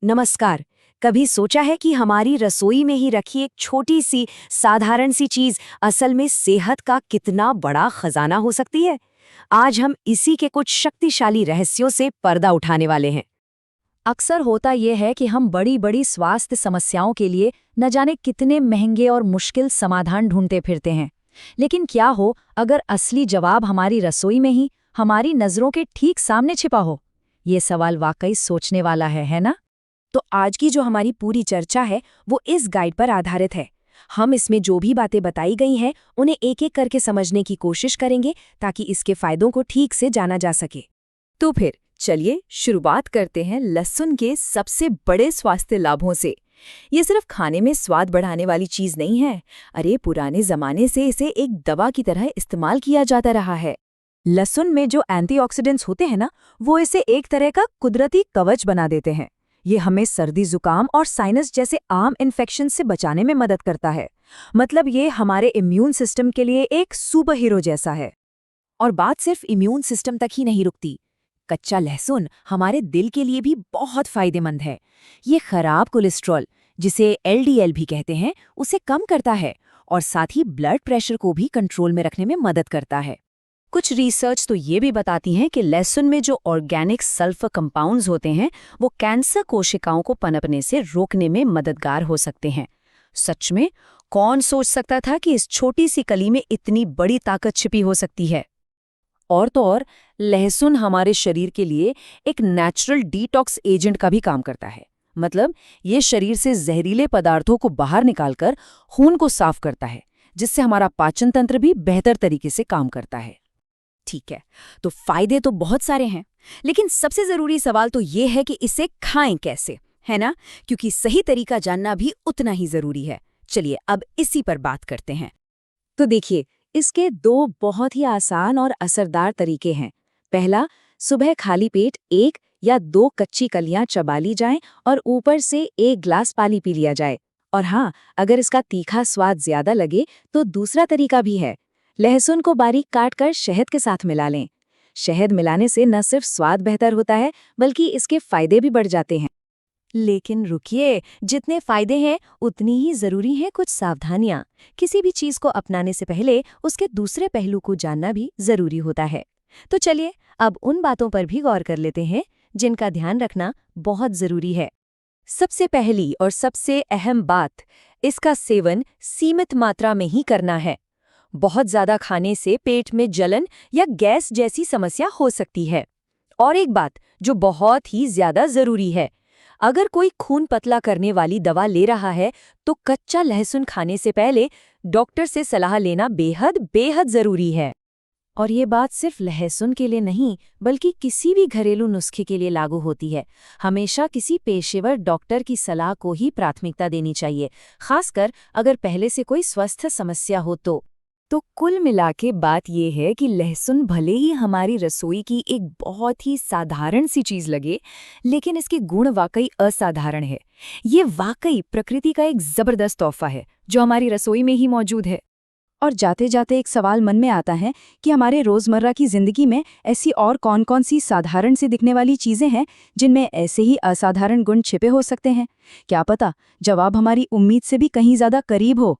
नमस्कार। कभी सोचा है कि हमारी रसोई में ही रखी एक छोटी सी साधारण सी चीज असल में सेहत का कितना बड़ा खजाना हो सकती है? आज हम इसी के कुछ शक्तिशाली रहस्यों से पर्दा उठाने वाले हैं। अक्सर होता यह है कि हम बड़ी बड़ी स्वास्थ्य समस्याओं के लिए न जाने कितने महंगे और मुश्किल समाधान ढूंढते फिरते हैं। लेकिन क्या हो अगर असली जवाब हमारी रसोई में ही हमारी नज़रों के ठीक सामने छिपा हो? ये सवाल वाकई सोचने वाला है ना? तो आज की जो हमारी पूरी चर्चा है वो इस गाइड पर आधारित है। हम इसमें जो भी बातें बताई गई हैं उन्हें एक एक करके समझने की कोशिश करेंगे ताकि इसके फायदों को ठीक से जाना जा सके। तो फिर चलिए शुरुआत करते हैं लहसुन के सबसे बड़े स्वास्थ्य लाभों से। ये सिर्फ खाने में स्वाद बढ़ाने वाली चीज नहीं है। अरे पुराने जमाने से इसे एक दवा की तरह इस्तेमाल किया जाता रहा है। लहसुन में जो एंटीऑक्सीडेंट्स होते हैं ना, वो इसे एक तरह का कुदरती कवच बना देते हैं। ये हमें सर्दी जुकाम और साइनस जैसे आम इन्फेक्शन से बचाने में मदद करता है। मतलब ये हमारे इम्यून सिस्टम के लिए एक सुपर हीरो जैसा है। और बात सिर्फ इम्यून सिस्टम तक ही नहीं रुकती। कच्चा लहसुन हमारे दिल के लिए भी बहुत फायदेमंद है। ये खराब कोलेस्ट्रॉल, जिसे एलडीएल भी कहते हैं, उसे कम करता है और साथ ही ब्लड प्रेशर को भी कंट्रोल में रखने में मदद करता है। कुछ रिसर्च तो ये भी बताती हैं कि लहसुन में जो ऑर्गेनिक सल्फर कंपाउंड्स होते हैं वो कैंसर कोशिकाओं को पनपने से रोकने में मददगार हो सकते हैं। सच में कौन सोच सकता था कि इस छोटी सी कली में इतनी बड़ी ताकत छिपी हो सकती है। और तो और लहसुन हमारे शरीर के लिए एक नेचुरल डिटॉक्स एजेंट का भी काम करता है। मतलब ये शरीर से जहरीले पदार्थों को बाहर निकालकर खून को साफ करता है, जिससे हमारा पाचन तंत्र भी बेहतर तरीके से काम करता है। ठीक है, तो फायदे तो बहुत सारे हैं, लेकिन सबसे जरूरी सवाल तो ये है कि इसे खाएं कैसे, है ना? क्योंकि सही तरीका जानना भी उतना ही जरूरी है। चलिए अब इसी पर बात करते हैं। तो देखिए, इसके दो बहुत ही आसान और असरदार तरीके हैं। पहला, सुबह खाली पेट 1 या 2 कच्ची कलियां चबा ली जाएं और ऊपर से 1 ग्लास पानी पी लिया जाए। और हाँ, अगर इसका तीखा स्वाद ज्यादा लगे तो दूसरा तरीका भी है। लहसुन को बारीक काटकर शहद के साथ मिला लें। शहद मिलाने से न सिर्फ स्वाद बेहतर होता है, बल्कि इसके फायदे भी बढ़ जाते हैं। लेकिन रुकिए, जितने फायदे हैं उतनी ही जरूरी हैं कुछ सावधानियां। किसी भी चीज को अपनाने से पहले उसके दूसरे पहलू को जानना भी जरूरी होता है। तो चलिए अब उन बातों पर भी गौर कर लेते हैं जिनका ध्यान रखना बहुत जरूरी है। सबसे पहली और सबसे अहम बात, इसका सेवन सीमित मात्रा में ही करना है। बहुत ज्यादा खाने से पेट में जलन या गैस जैसी समस्या हो सकती है। और एक बात जो बहुत ही ज्यादा जरूरी है, अगर कोई खून पतला करने वाली दवा ले रहा है तो कच्चा लहसुन खाने से पहले डॉक्टर से सलाह लेना बेहद बेहद जरूरी है। और ये बात सिर्फ लहसुन के लिए नहीं, बल्कि किसी भी घरेलू नुस्खे के लिए लागू होती है। हमेशा किसी पेशेवर डॉक्टर की सलाह को ही प्राथमिकता देनी चाहिए, खासकर अगर पहले से कोई स्वास्थ्य समस्या हो तो कुल मिला के बात यह है कि लहसुन भले ही हमारी रसोई की एक बहुत ही साधारण सी चीज लगे, लेकिन इसके गुण वाकई असाधारण है। ये वाकई प्रकृति का एक जबरदस्त तोहफा है जो हमारी रसोई में ही मौजूद है। और जाते जाते एक सवाल मन में आता है कि हमारे रोजमर्रा की जिंदगी में ऐसी और कौन कौन सी साधारण सी दिखने वाली चीजें हैं जिनमें ऐसे ही असाधारण गुण छिपे हो सकते हैं? क्या पता जवाब हमारी उम्मीद से भी कहीं ज्यादा करीब हो।